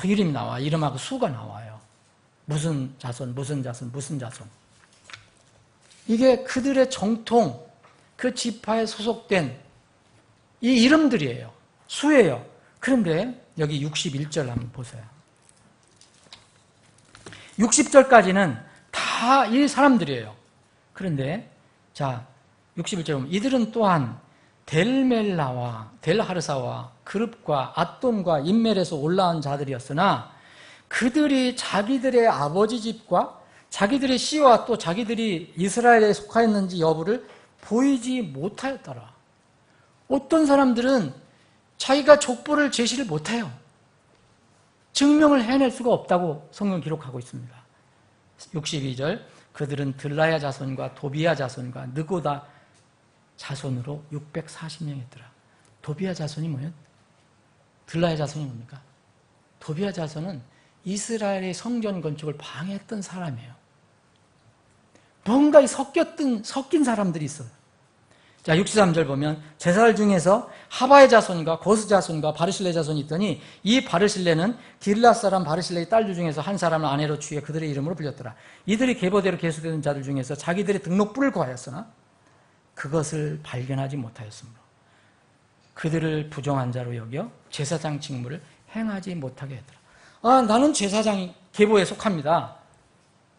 이름이 나와. 이름하고 수가 나와요. 무슨 자손, 무슨 자손, 무슨 자손. 이게 그들의 정통, 그 지파에 소속된 이 이름들이에요. 수예요. 그런데 여기 61절 한번 보세요. 60절까지는 다 이 사람들이에요. 그런데 자, 61절 보면 이들은 또한 델멜라와 델하르사와 그룹과 앗돔과 인멜에서 올라온 자들이었으나 그들이 자기들의 아버지 집과 자기들의 씨와 또 자기들이 이스라엘에 속하였는지 여부를 보이지 못하였더라. 어떤 사람들은 자기가 족보를 제시를 못해요. 증명을 해낼 수가 없다고 성경 기록하고 있습니다. 62절. 그들은 들라야 자손과 도비야 자손과 느고다 자손으로 640명이었더라. 도비야 자손이 뭐예요? 들라야 자손이 뭡니까? 도비야 자손은 이스라엘의 성전 건축을 방해했던 사람이에요. 뭔가 섞인 사람들이 있어요. 자, 63절 보면 제사장 중에서 하바의 자손과 고스 자손과 바르실레 자손이 있더니 이 바르실레는 길앗 사람 바르실레의 딸들 중에서 한 사람을 아내로 취해 그들의 이름으로 불렸더라. 이들이 계보대로 계수되는 자들 중에서 자기들의 등록부를 구하였으나 그것을 발견하지 못하였으므로 그들을 부정한 자로 여겨 제사장 직무를 행하지 못하게 했더라. 아, 나는 제사장 계보에 속합니다.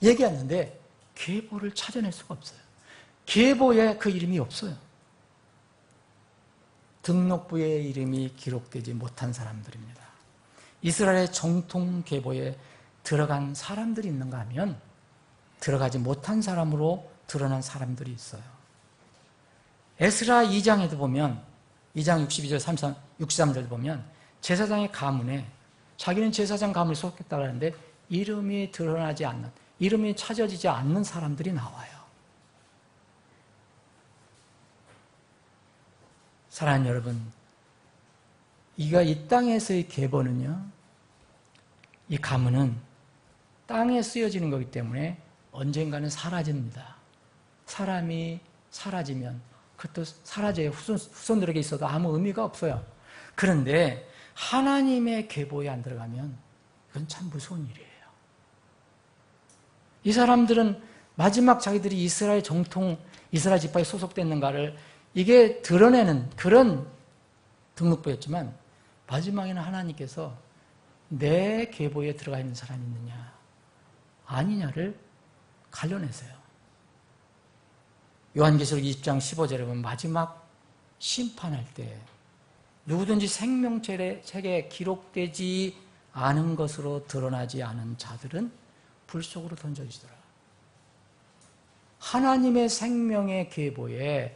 얘기했는데 계보를 찾아낼 수가 없어요. 계보에 그 이름이 없어요. 등록부에 이름이 기록되지 못한 사람들입니다. 이스라엘의 정통 계보에 들어간 사람들이 있는가 하면 들어가지 못한 사람으로 드러난 사람들이 있어요. 에스라 2장에도 보면 2장 62절 63절 보면 제사장의 가문에 자기는 제사장 가문에 속했다고 하는데 이름이 드러나지 않는, 이름이 찾아지지 않는 사람들이 나와요. 사랑하는 여러분, 이 땅에서의 계보는요, 이 가문은 땅에 쓰여지는 거기 때문에 언젠가는 사라집니다. 사람이 사라지면 그것도 사라져요. 후손들에게 있어도 아무 의미가 없어요. 그런데 하나님의 계보에 안 들어가면 이건 참 무서운 일이에요. 이 사람들은 마지막 자기들이 이스라엘 정통, 이스라엘 지파에 소속됐는가를 이게 드러내는 그런 등록부였지만 마지막에는 하나님께서 내 계보에 들어가 있는 사람이 있느냐 아니냐를 갈려내세요. 요한계시록 20장 15절에 보면 마지막 심판할 때 누구든지 생명책에 기록되지 않은 것으로 드러나지 않은 자들은 불 속으로 던져지더라. 하나님의 생명의 계보에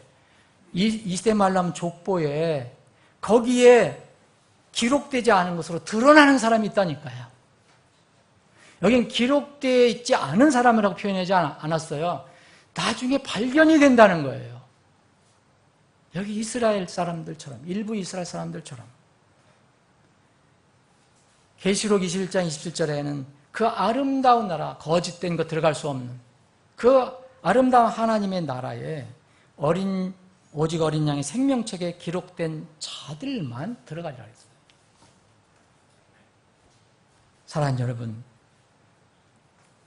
이 시대 말람 족보에 거기에 기록되지 않은 것으로 드러나는 사람이 있다니까요. 여긴 기록되어 있지 않은 사람이라고 표현하지 않았어요. 나중에 발견이 된다는 거예요. 여기 이스라엘 사람들처럼, 일부 이스라엘 사람들처럼. 계시록 21장 27절에는 그 아름다운 나라, 거짓된 것 들어갈 수 없는 그 아름다운 하나님의 나라에 오직 어린 양의 생명책에 기록된 자들만 들어가리라 했어요. 사랑하는 여러분,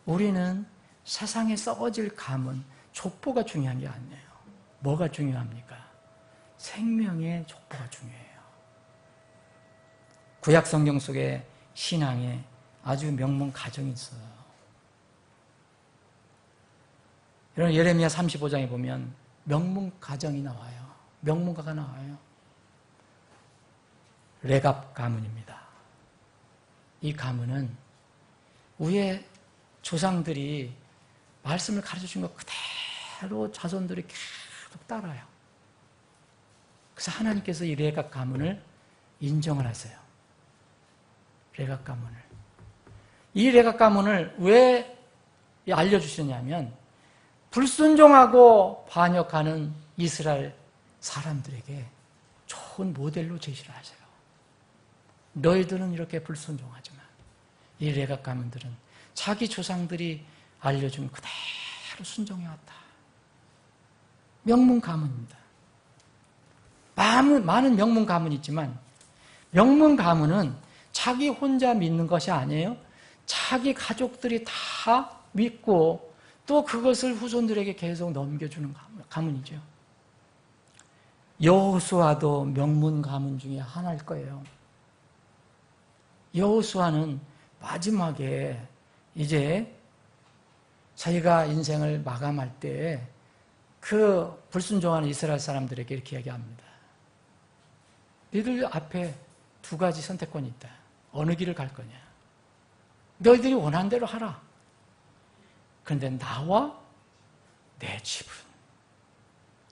우리는 세상에 썩어질 가문, 족보가 중요한 게 아니에요. 뭐가 중요합니까? 생명의 족보가 중요해요. 구약 성경 속에 신앙에 아주 명문 가정이 있어요. 여러분, 예레미야 35장에 보면 명문 가정이 나와요. 명문가가 나와요. 레갑 가문입니다. 이 가문은 위에 조상들이 말씀을 가르쳐준 것 그대로 자손들이 계속 따라요. 그래서 하나님께서 이 레갑 가문을 인정을 하세요. 레갑 가문을. 이 레갑 가문을 왜 알려주시냐면 불순종하고 반역하는 이스라엘 사람들에게 좋은 모델로 제시를 하세요. 너희들은 이렇게 불순종하지만 이 레갑 가문들은 자기 조상들이 알려준 그대로 순종해왔다. 명문 가문입니다. 많은 명문 가문이 있지만 명문 가문은 자기 혼자 믿는 것이 아니에요. 자기 가족들이 다 믿고 또 그것을 후손들에게 계속 넘겨주는 가문이죠. 여호수아도 명문 가문 중에 하나일 거예요. 여호수아는 마지막에 이제 자기가 인생을 마감할 때 그 불순종하는 이스라엘 사람들에게 이렇게 얘기합니다. 너희들 앞에 두 가지 선택권이 있다. 어느 길을 갈 거냐? 너희들이 원하는 대로 하라. 그런데 나와 내 집은,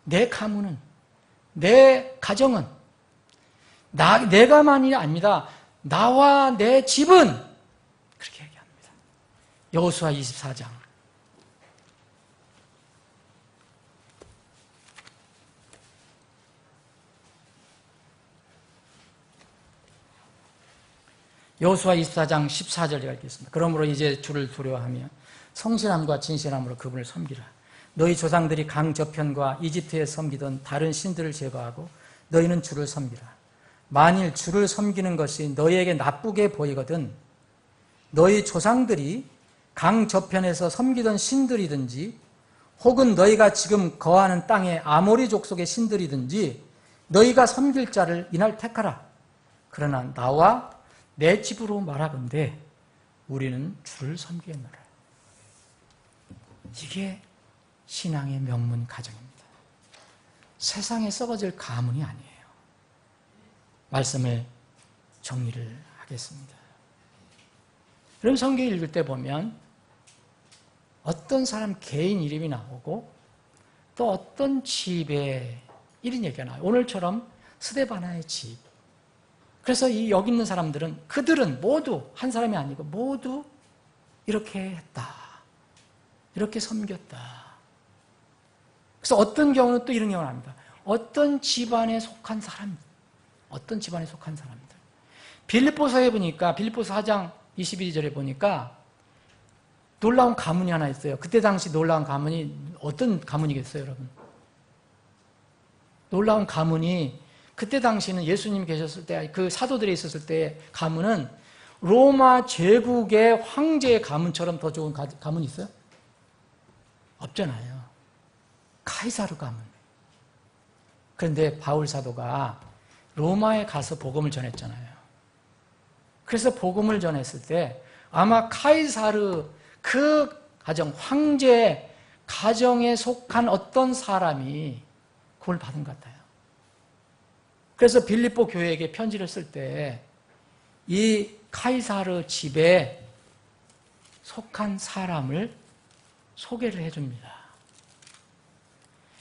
내 가문은, 내 가정은, 내가만이 아닙니다. 나와 내 집은 그렇게 얘기합니다. 여호수아 24장 여호수아 24장 14절에 읽겠습니다. 그러므로 이제 주를 두려워하며 성실함과 진실함으로 그분을 섬기라. 너희 조상들이 강 저편과 이집트에 섬기던 다른 신들을 제거하고 너희는 주를 섬기라. 만일 주를 섬기는 것이 너희에게 나쁘게 보이거든 너희 조상들이 강 저편에서 섬기던 신들이든지 혹은 너희가 지금 거하는 땅의 아모리 족속의 신들이든지 너희가 섬길 자를 이날 택하라. 그러나 나와 내 집으로 말하건대 우리는 주를 섬기겠노라. 이게 신앙의 명문 가정입니다. 세상에 썩어질 가문이 아니에요. 말씀을 정리를 하겠습니다. 그럼 성경 읽을 때 보면 어떤 사람 개인 이름이 나오고 또 어떤 집에 이런 얘기가 나와요. 오늘처럼 스데바나의 집. 그래서 이 여기 있는 사람들은 그들은 모두 한 사람이 아니고 모두 이렇게 했다. 이렇게 섬겼다. 그래서 어떤 경우는 또 이런 경우가 납니다. 어떤 집안에 속한 사람들. 빌립보서에 보니까 빌립보서 4장 22절에 보니까 놀라운 가문이 하나 있어요. 그때 당시 놀라운 가문이 어떤 가문이겠어요, 여러분? 놀라운 가문이 그때 당시는 예수님 계셨을 때 그 사도들이 있었을 때 가문은 로마 제국의 황제의 가문처럼 더 좋은 가문이 있어요? 없잖아요. 카이사르 가문. 그런데 바울 사도가 로마에 가서 복음을 전했잖아요. 그래서 복음을 전했을 때 아마 카이사르 그 가정, 황제 가정에 속한 어떤 사람이 그걸 받은 것 같아요. 그래서 빌립보 교회에게 편지를 쓸 때 이 카이사르 집에 속한 사람을 소개를 해줍니다.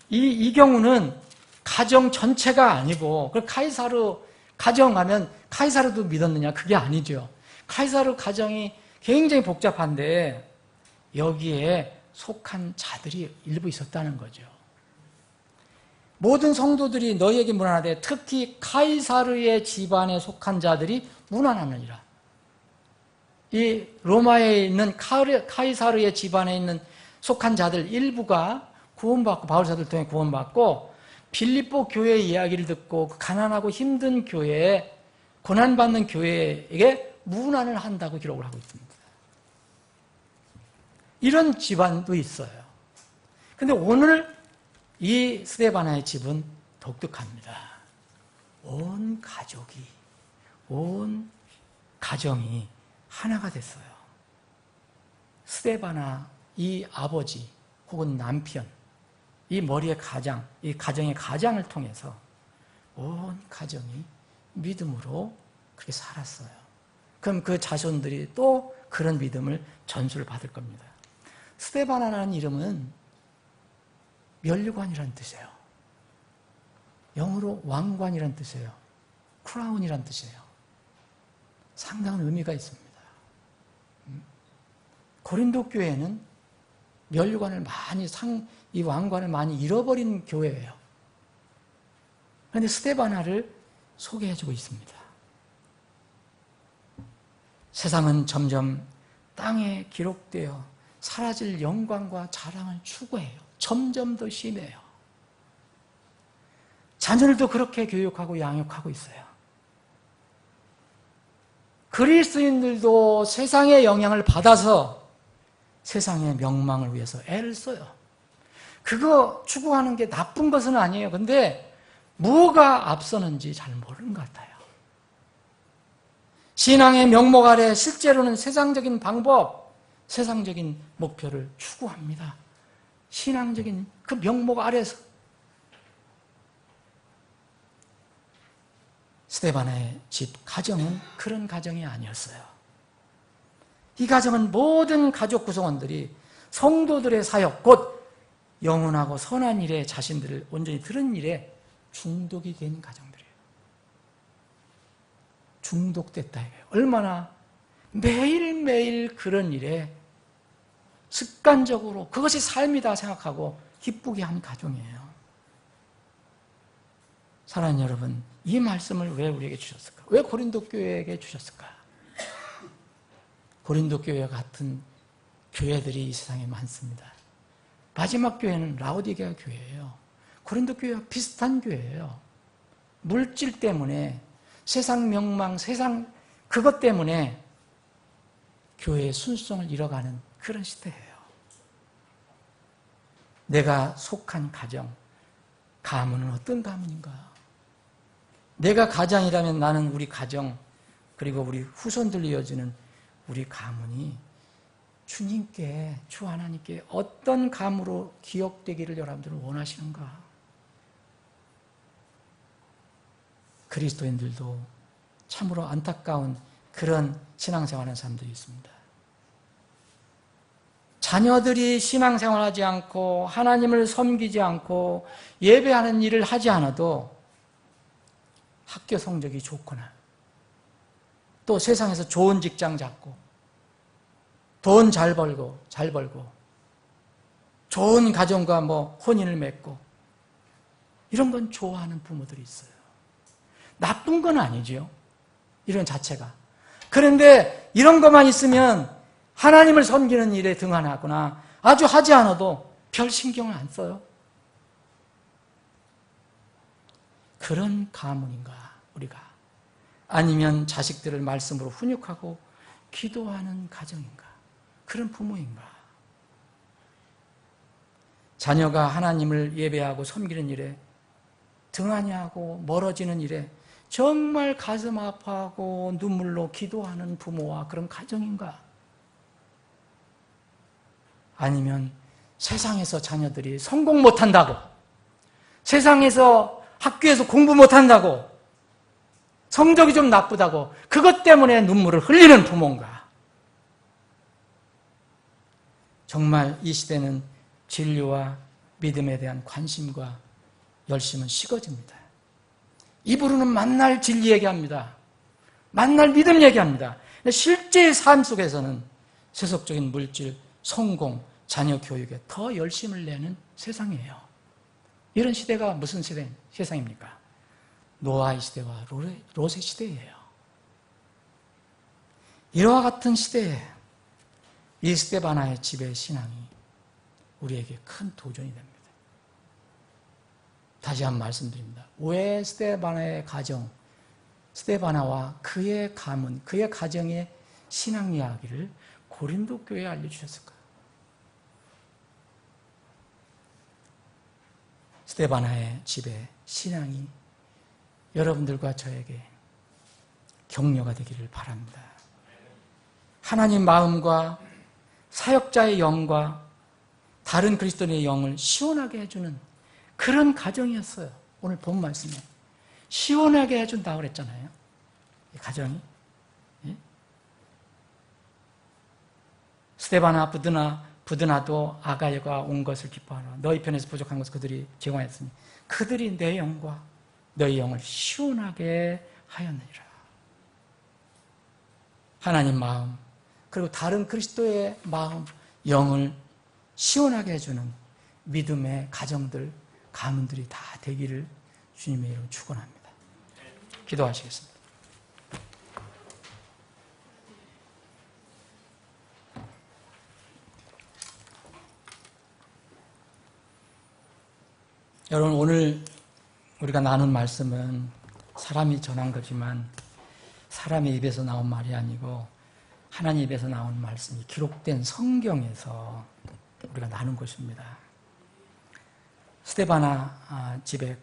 이 경우는 가정 전체가 아니고, 그 카이사르 가정하면 카이사르도 믿었느냐? 그게 아니죠. 카이사르 가정이 굉장히 복잡한데 여기에 속한 자들이 일부 있었다는 거죠. 모든 성도들이 너희에게 문안하되 특히 카이사르의 집안에 속한 자들이 문안하느니라. 이 로마에 있는 카이사르의 집안에 있는 속한 자들 일부가 구원받고 바울 사도를 통해 구원받고 빌립보 교회의 이야기를 듣고 가난하고 힘든 교회에 고난받는 교회에게 문안을 한다고 기록을 하고 있습니다. 이런 집안도 있어요. 근데 오늘 이 스데바나의 집은 독특합니다. 온 가정이 하나가 됐어요. 스데바나 이 아버지 혹은 남편, 이 머리의 가장, 이 가정의 가장을 통해서 온 가정이 믿음으로 그렇게 살았어요. 그럼 그 자손들이 또 그런 믿음을 전수를 받을 겁니다. 스데바나라는 이름은 면류관이라는 뜻이에요. 영어로 왕관이라는 뜻이에요. 크라운이라는 뜻이에요. 상당한 의미가 있습니다. 고린도 교회는 면류관을 이 왕관을 많이 잃어버린 교회예요. 그런데 스데바나를 소개해주고 있습니다. 세상은 점점 땅에 기록되어 사라질 영광과 자랑을 추구해요. 점점 더 심해요. 자녀들도 그렇게 교육하고 양육하고 있어요. 그리스도인들도 세상의 영향을 받아서 세상의 명망을 위해서 애를 써요. 그거 추구하는 게 나쁜 것은 아니에요. 근데 뭐가 앞서는지 잘 모르는 것 같아요. 신앙의 명목 아래 실제로는 세상적인 방법, 세상적인 목표를 추구합니다. 신앙적인 그 명목 아래서. 스데바나의 집 가정은 그런 가정이 아니었어요. 이 가정은 모든 가족 구성원들이 성도들의 사역, 곧 영원하고 선한 일에 자신들을 온전히 들은 일에 중독이 된 가정들이에요. 중독됐다 이거예요. 얼마나 매일매일 그런 일에 습관적으로 그것이 삶이다 생각하고 기쁘게 한 가정이에요. 사랑하는 여러분, 이 말씀을 왜 우리에게 주셨을까? 왜 고린도 교회에게 주셨을까? 고린도 교회와 같은 교회들이 이 세상에 많습니다. 마지막 교회는 라오디게아 교회예요. 고린도 교회와 비슷한 교회예요. 물질 때문에, 세상 명망, 세상 그것 때문에 교회의 순수성을 잃어가는 그런 시대예요. 내가 속한 가정, 가문은 어떤 가문인가? 내가 가장이라면 나는 우리 가정, 그리고 우리 후손들 이어지는 우리 가문이 주님께, 주 하나님께 어떤 감으로 기억되기를 여러분들은 원하시는가? 그리스도인들도 참으로 안타까운 그런 신앙생활하는 사람들이 있습니다. 자녀들이 신앙생활하지 않고 하나님을 섬기지 않고 예배하는 일을 하지 않아도 학교 성적이 좋거나 또 세상에서 좋은 직장 잡고 돈 잘 벌고 좋은 가정과 혼인을 맺고 이런 건 좋아하는 부모들이 있어요. 나쁜 건 아니지요. 이런 자체가. 그런데 이런 것만 있으면 하나님을 섬기는 일에 등한하거나 아주 하지 않아도 별 신경을 안 써요. 그런 가문인가 우리가? 아니면 자식들을 말씀으로 훈육하고 기도하는 가정인가? 그런 부모인가? 자녀가 하나님을 예배하고 섬기는 일에 등한히 하고 멀어지는 일에 정말 가슴 아파하고 눈물로 기도하는 부모와 그런 가정인가? 아니면 세상에서 자녀들이 성공 못한다고, 세상에서 학교에서 공부 못한다고, 성적이 좀 나쁘다고 그것 때문에 눈물을 흘리는 부모인가? 정말 이 시대는 진리와 믿음에 대한 관심과 열심은 식어집니다. 입으로는 만날 진리 얘기합니다. 만날 믿음 얘기합니다. 실제의 삶 속에서는 세속적인 물질, 성공, 자녀 교육에 더 열심을 내는 세상이에요. 이런 시대가 무슨 세상입니까? 노아의 시대와 롯의 시대예요. 이와 같은 시대에 이 스데바나의 집의 신앙이 우리에게 큰 도전이 됩니다. 다시 한번 말씀드립니다. 왜 스데바나의 가정, 스데바나와 그의 가문, 그의 가정의 신앙 이야기를 고린도 교회에 알려주셨을까요? 스데바나의 집의 신앙이 여러분들과 저에게 격려가 되기를 바랍니다. 하나님 마음과 사역자의 영과 다른 그리스도인의 영을 시원하게 해주는 그런 가정이었어요. 오늘 본 말씀에 시원하게 해준다고 그랬잖아요. 이 가정이. 예? 스데바나 부드나도 아가야가 온 것을 기뻐하라. 너희 편에서 부족한 것을 그들이 제공하였으니 그들이 내 영과 너희 영을 시원하게 하였느니라. 하나님 마음 그리고 다른 그리스도의 마음, 영을 시원하게 해주는 믿음의 가정들, 가문들이 다 되기를 주님의 이름으로 축원합니다. 기도하시겠습니다. 여러분, 오늘 우리가 나눈 말씀은 사람이 전한 거지만 사람의 입에서 나온 말이 아니고 하나님 입에서 나온 말씀이 기록된 성경에서 우리가 나눈 것입니다. 스데바나 집의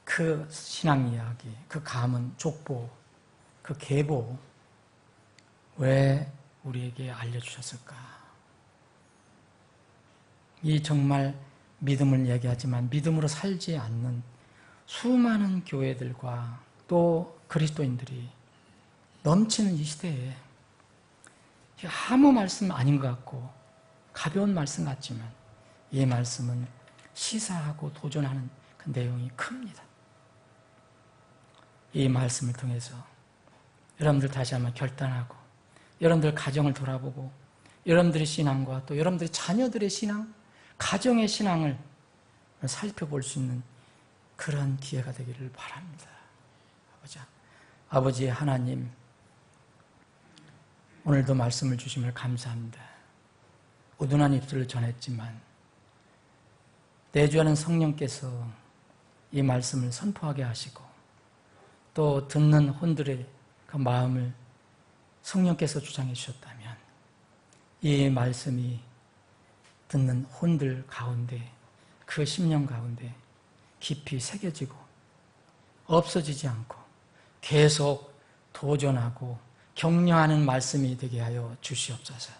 그 신앙 이야기, 그 가문, 족보, 그 계보 왜 우리에게 알려주셨을까? 이 정말 믿음을 얘기하지만 믿음으로 살지 않는 수많은 교회들과 또 그리스도인들이 넘치는 이 시대에 아무 말씀 아닌 것 같고 가벼운 말씀 같지만 이 말씀은 시사하고 도전하는 그 내용이 큽니다. 이 말씀을 통해서 여러분들 다시 한번 결단하고 여러분들 가정을 돌아보고 여러분들의 신앙과 또 여러분들의 자녀들의 신앙, 가정의 신앙을 살펴볼 수 있는 그런 기회가 되기를 바랍니다. 아버지 하나님, 오늘도 말씀을 주심을 감사합니다. 우둔한 입술을 전했지만 내주하는 성령께서 이 말씀을 선포하게 하시고 또 듣는 혼들의 그 마음을 성령께서 주장해 주셨다면 이 말씀이 듣는 혼들 가운데 그 심령 가운데 깊이 새겨지고 없어지지 않고 계속 도전하고 격려하는 말씀이 되게 하여 주시옵소서.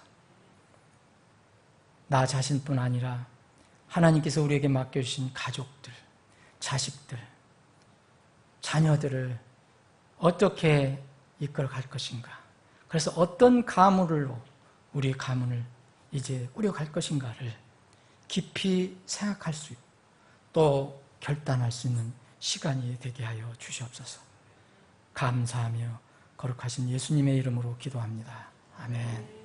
나 자신뿐 아니라 하나님께서 우리에게 맡겨주신 가족들, 자식들, 자녀들을 어떻게 이끌어갈 것인가, 그래서 어떤 가문으로 우리 가문을 이제 꾸려갈 것인가를 깊이 생각할 수 있고 또 결단할 수 있는 시간이 되게 하여 주시옵소서. 감사하며 거룩하신 예수님의 이름으로 기도합니다. 아멘.